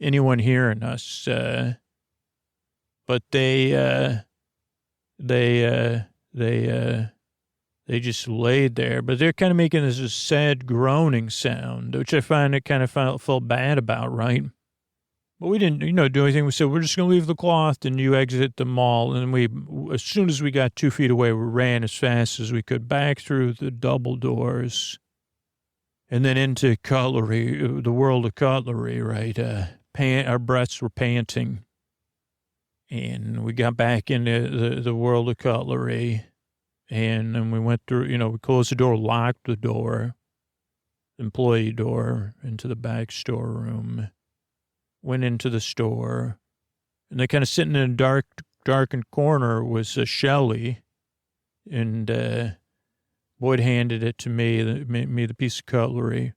Anyone hearing us? But they just laid there. But they're kind of making this sad groaning sound, which I find it kind of felt bad about, right? But we didn't, do anything. We said, we're just going to leave the cloth and you exit the mall. And as soon as we got 2 feet away, we ran as fast as we could back through the double doors and then into cutlery, the world of cutlery, right? Our breaths were panting. And we got back into the world of cutlery. And then we went through, we closed the door, locked the door, employee door into the back storeroom. Went into the store, and they kind of sitting in a darkened corner was Shelley, and Boyd handed it to me the piece of cutlery.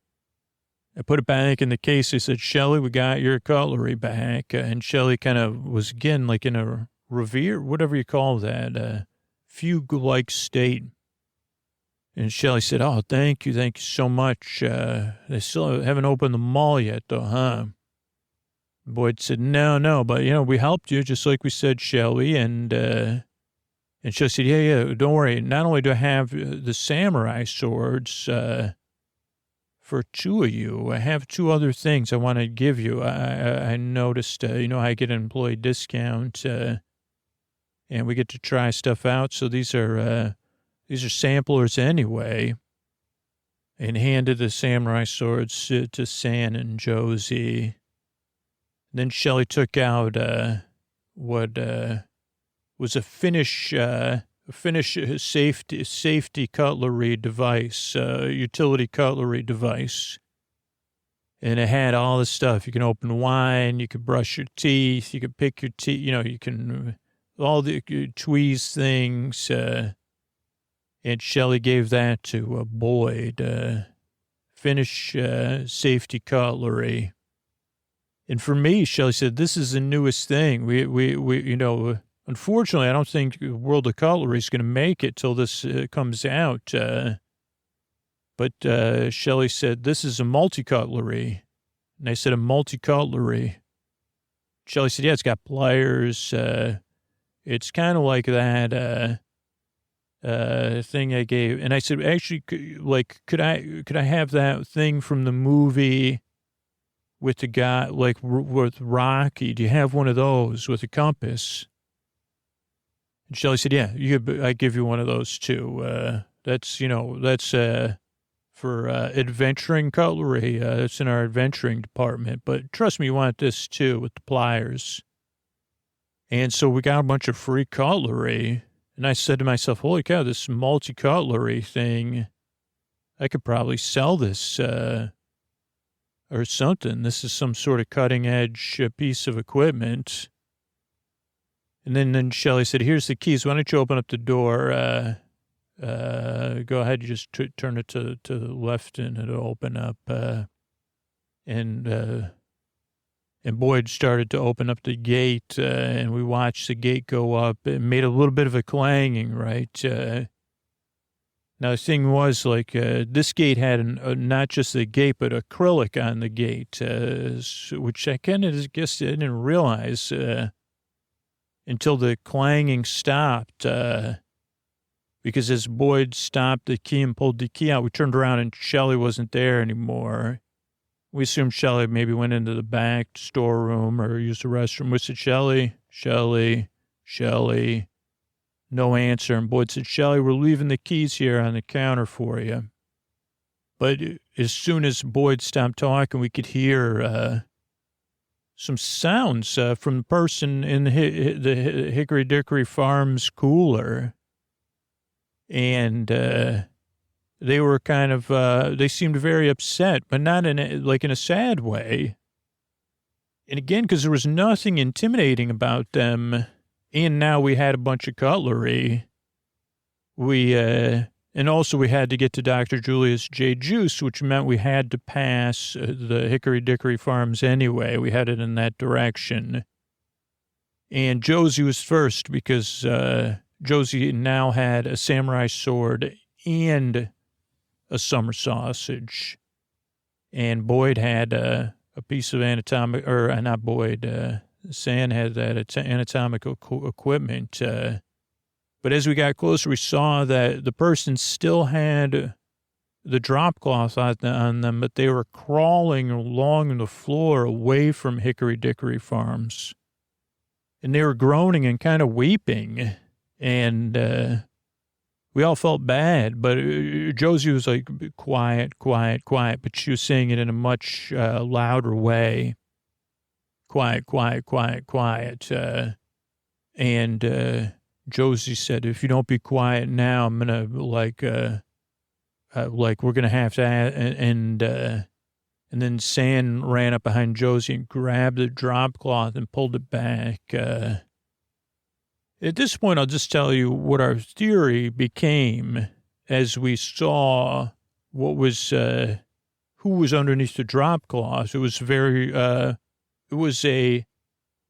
I put it back in the case. He said, Shelley, we got your cutlery back. And Shelley kind of was, again, like in a revere, whatever you call that, fugue-like state. And Shelley said, oh, thank you so much. They still haven't opened the mall yet, though, huh? Boyd said, no, but, we helped you, just like we said, Shelley. And Shelley said, yeah, don't worry. Not only do I have the samurai swords for 2 of you, I have 2 other things I want to give you. I noticed, I get an employee discount, and we get to try stuff out. So these are samplers anyway. And handed the samurai swords to San and Josie. Then Shelley took out what was a Finnish safety cutlery device, utility cutlery device. And it had all this stuff. You can open wine, you could brush your teeth, you could pick your teeth, you can, all the tweeze things. And Shelley gave that to Boyd, Finnish safety cutlery. And for me, Shelley said, this is the newest thing. We unfortunately, I don't think the world of cutlery is going to make it till this comes out. But Shelley said, this is a multi-cutlery. And I said, a multi-cutlery. Shelley said, yeah, it's got pliers. It's kind of like that thing I gave. And I said, actually, could I have that thing from the movie with the guy, like with Rocky? Do you have one of those with a compass? And Shelley said, yeah, I give you one of those too. That's for adventuring cutlery. It's in our adventuring department. But trust me, you want this too with the pliers. And so we got a bunch of free cutlery. And I said to myself, holy cow, this multi-cutlery thing, I could probably sell this or something. This is some sort of cutting-edge piece of equipment. And then Shelley said, here's the keys. Why don't you open up the door? Go ahead. You just turn it to the left and it'll open up. And Boyd started to open up the gate, and we watched the gate go up. It made a little bit of a clanging, right? Now, the thing was, this gate had not just the gate, but acrylic on the gate, which I kind of guess I didn't realize until the clanging stopped. Because as Boyd stopped the key and pulled the key out, we turned around and Shelley wasn't there anymore. We assumed Shelley maybe went into the back storeroom or used the restroom. We said, Shelley. No answer. And Boyd said, Shelley, we're leaving the keys here on the counter for you. But as soon as Boyd stopped talking, we could hear some sounds from the person in the Hickory-Dickory Farms cooler. And they were kind of, they seemed very upset, but not in a sad way. And again, because there was nothing intimidating about them. And now we had a bunch of cutlery. We, And also we had to get to Dr. Julius J. Juice, which meant we had to pass the Hickory-Dickory farms anyway. We headed in that direction. And Josie was first because Josie now had a samurai sword and a summer sausage. And Boyd had a piece of anatomic, or not Boyd, San had that anatomical equipment. But as we got closer, we saw that the person still had the drop cloth on them, but they were crawling along the floor away from Hickory-Dickory Farms. And they were groaning and kind of weeping. And we all felt bad, but Josie was like, quiet, quiet, quiet. But she was saying it in a much louder way. Quiet, quiet, quiet, quiet. And Josie said, if you don't be quiet now, I'm going to we're going to have to, and then San ran up behind Josie and grabbed the drop cloth and pulled it back. At this point, I'll just tell you what our theory became as we saw what was, who was underneath the drop cloth. It was it was a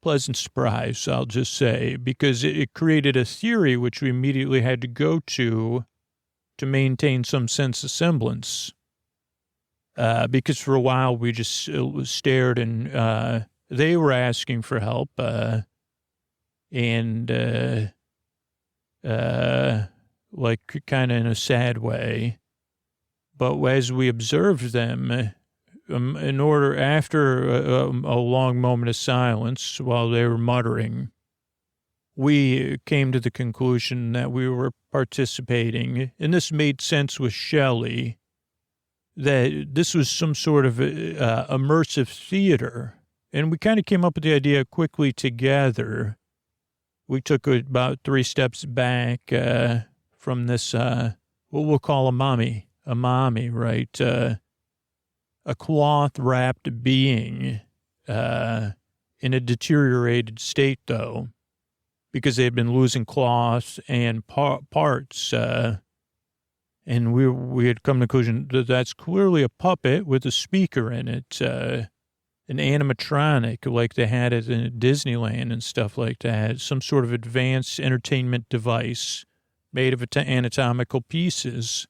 pleasant surprise, I'll just say, because it created a theory which we immediately had to go to maintain some sense of semblance. Because for a while we just stared and they were asking for help. And like kind of in a sad way. But as we observed them, after a long moment of silence while they were muttering, we came to the conclusion that we were participating, and this made sense with Shelley, that this was some sort of immersive theater. And we kind of came up with the idea quickly together. We took about 3 steps back from this, what we'll call a mommy, right? A cloth-wrapped being in a deteriorated state, though, because they had been losing cloth and parts. And we had come to the conclusion that that's clearly a puppet with a speaker in it, an animatronic like they had it in Disneyland and stuff like that, some sort of advanced entertainment device made of anatomical pieces.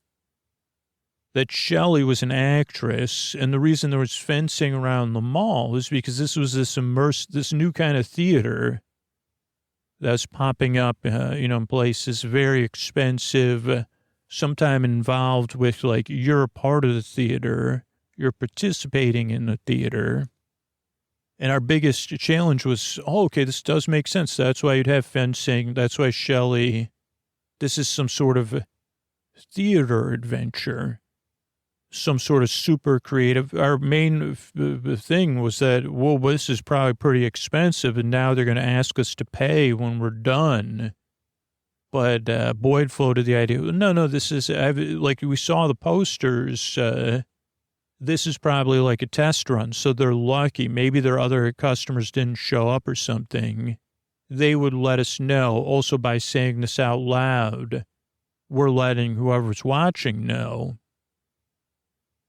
That Shelley was an actress, and the reason there was fencing around the mall is because this was this new kind of theater that's popping up, in places very expensive, sometime involved with, like, you're a part of the theater, you're participating in the theater. And our biggest challenge was, okay, this does make sense. That's why you'd have fencing. That's why Shelley, this is some sort of theater adventure, some sort of super creative. Our main thing was that, well, this is probably pretty expensive, and now they're going to ask us to pay when we're done. But Boyd floated the idea, no, this is, like we saw the posters, this is probably like a test run, so they're lucky. Maybe their other customers didn't show up or something. They would let us know. Also, by saying this out loud, we're letting whoever's watching know.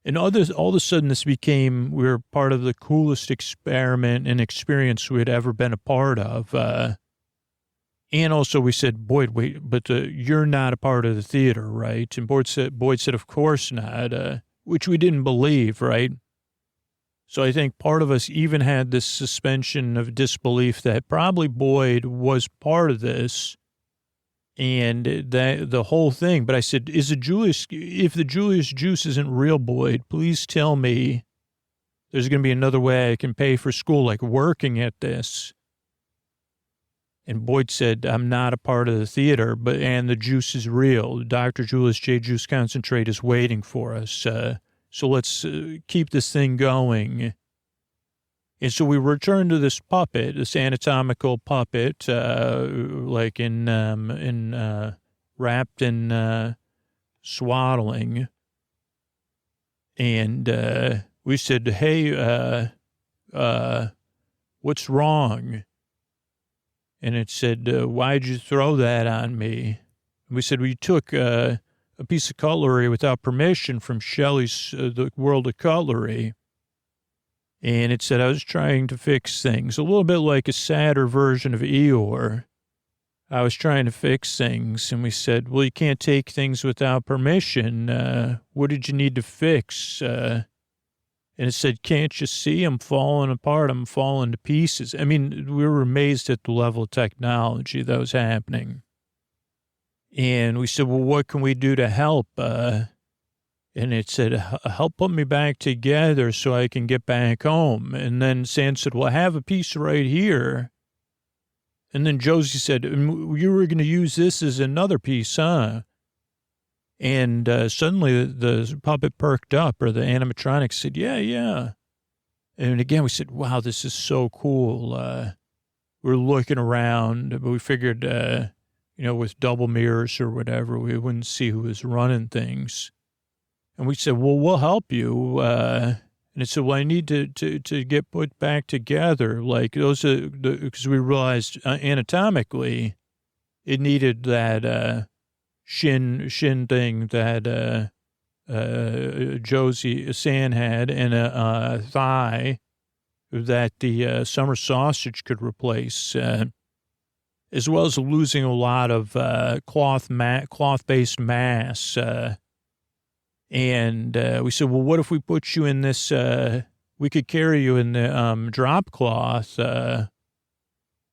And all of a sudden, we were part of the coolest experiment and experience we had ever been a part of. And also we said, Boyd, wait, but you're not a part of the theater, right? And Boyd said, of course not, which we didn't believe, right? So I think part of us even had this suspension of disbelief that probably Boyd was part of this and that the whole thing. But I said, if the Julius Juice isn't real, Boyd, please tell me there's going to be another way I can pay for school, like working at this. And Boyd said, I'm not a part of the theater, and the juice is real. Dr. Julius J. Juice Concentrate is waiting for us. So let's keep this thing going. And so we returned to this puppet, this anatomical puppet, wrapped in swaddling. And we said, hey, what's wrong? And it said, why'd you throw that on me? And we said, well, you took a a piece of cutlery without permission from Shelley's The World of Cutlery. And it said I was trying to fix things, a little bit like a sadder version of Eeyore. I was trying to fix things, and we said, well, you can't take things without permission. What did you need to fix? And it said, can't you see I'm falling apart? I'm falling to pieces. I mean, we were amazed at the level of technology that was happening. And we said, well, what can we do to help? And it said, help put me back together so I can get back home. And then Sam said, well, I have a piece right here. And then Josie said, you were going to use this as another piece, huh? And suddenly the puppet perked up, or the animatronic said, yeah. And again, we said, wow, this is so cool. We're looking around, but we figured, with double mirrors or whatever, we wouldn't see who was running things. And we said, well, we'll help you. And it said, well, I need to get put back together. Like those are because we realized anatomically it needed that shin thing that Josie San had, and a thigh that the summer sausage could replace, as well as losing a lot of cloth-based mass. And we said, well, what if we put you in this, we could carry you in the drop cloth. And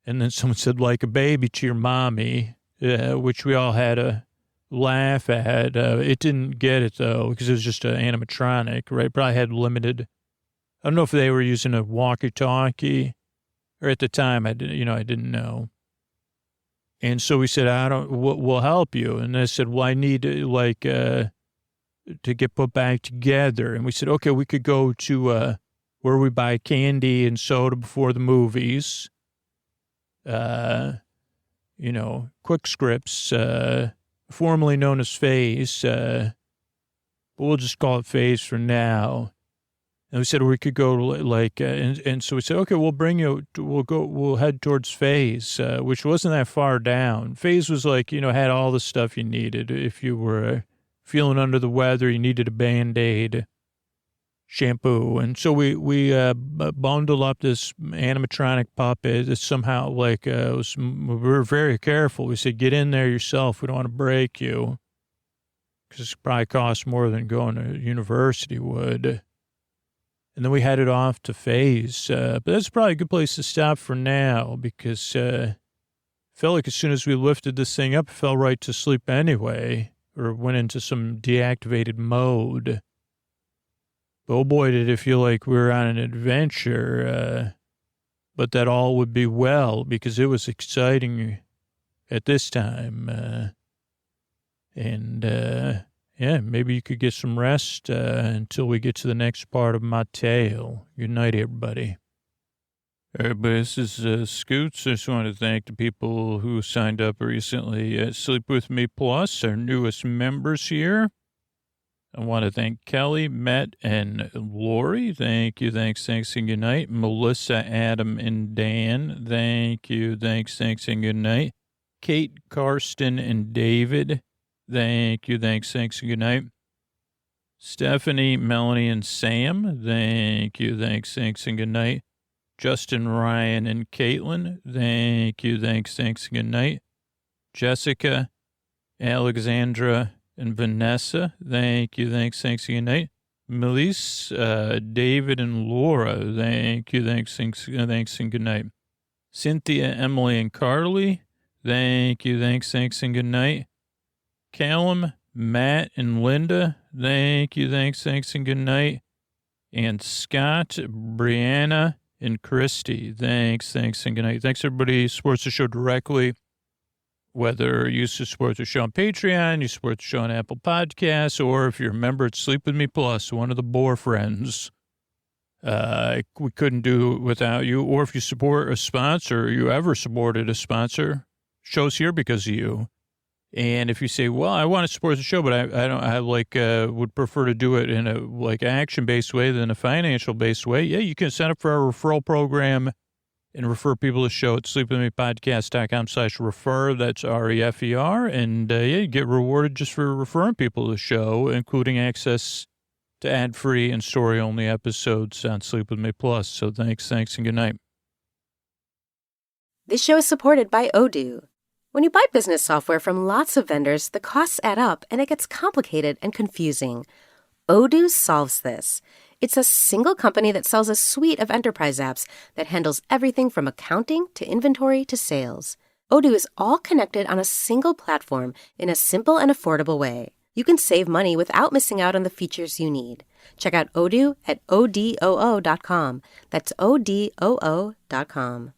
then someone said, like a baby to your mommy, which we all had a laugh at. It didn't get it, though, because it was just an animatronic, right? Probably had limited. I don't know if they were using a walkie-talkie, or at the time, I didn't know. And so we said, we'll help you. And they said, well, I need, to get put back together. And we said, okay, we could go to where we buy candy and soda before the movies. Quick Scripts, formerly known as Phase, but we'll just call it Phase for now. And we said we could go and so we said, okay, we'll head towards Phase, which wasn't that far down. Phase was had all the stuff you needed if you were feeling under the weather, you needed a Band-Aid, shampoo. And so we bundled up this animatronic puppet that somehow, we were very careful. We said, get in there yourself. We don't want to break you, because it probably costs more than going to university would. And then we headed off to Phase. But that's probably a good place to stop for now, because I felt like as soon as we lifted this thing up, it fell right to sleep anyway, or went into some deactivated mode. But oh boy, did it feel like we were on an adventure, but that all would be well, because it was exciting at this time. Maybe you could get some rest until we get to the next part of my tale. Good night, everybody. Everybody, this is Scoots. I just want to thank the people who signed up recently at Sleep With Me Plus, our newest members here. I want to thank Kelly, Matt, and Lori. Thank you, thanks, and good night. Melissa, Adam, and Dan. Thank you, thanks, and good night. Kate, Karsten, and David. Thank you, thanks, and good night. Stephanie, Melanie, and Sam. Thank you, thanks, and good night. Justin, Ryan, and Caitlin. Thank you, thanks, and good night. Jessica, Alexandra, and Vanessa. Thank you, thanks, and good night. Melise, David, and Laura. Thank you, thanks, and good night. Cynthia, Emily, and Carly. Thank you, thanks, and good night. Callum, Matt, and Linda. Thank you, thanks, and good night. And Scott, Brianna, and Christy. Thanks, and good night. Thanks, everybody who supports the show directly. Whether you support the show on Patreon, you support the show on Apple Podcasts, or if you're a member at Sleep With Me Plus, one of the Boar friends, we couldn't do it without you. Or if you support a sponsor, you ever supported a sponsor, show's here because of you. And if you say, well, I want to support the show, but I would prefer to do it in a action-based way than a financial-based way. Yeah, you can sign up for our referral program and refer people to the show at sleepwithmepodcast.com/refer. That's REFER. And you get rewarded just for referring people to the show, including access to ad-free and story-only episodes on Sleep With Me Plus. So thanks, and good night. This show is supported by Odoo. When you buy business software from lots of vendors, the costs add up and it gets complicated and confusing. Odoo solves this. It's a single company that sells a suite of enterprise apps that handles everything from accounting to inventory to sales. Odoo is all connected on a single platform in a simple and affordable way. You can save money without missing out on the features you need. Check out Odoo at odoo.com. That's odoo.com.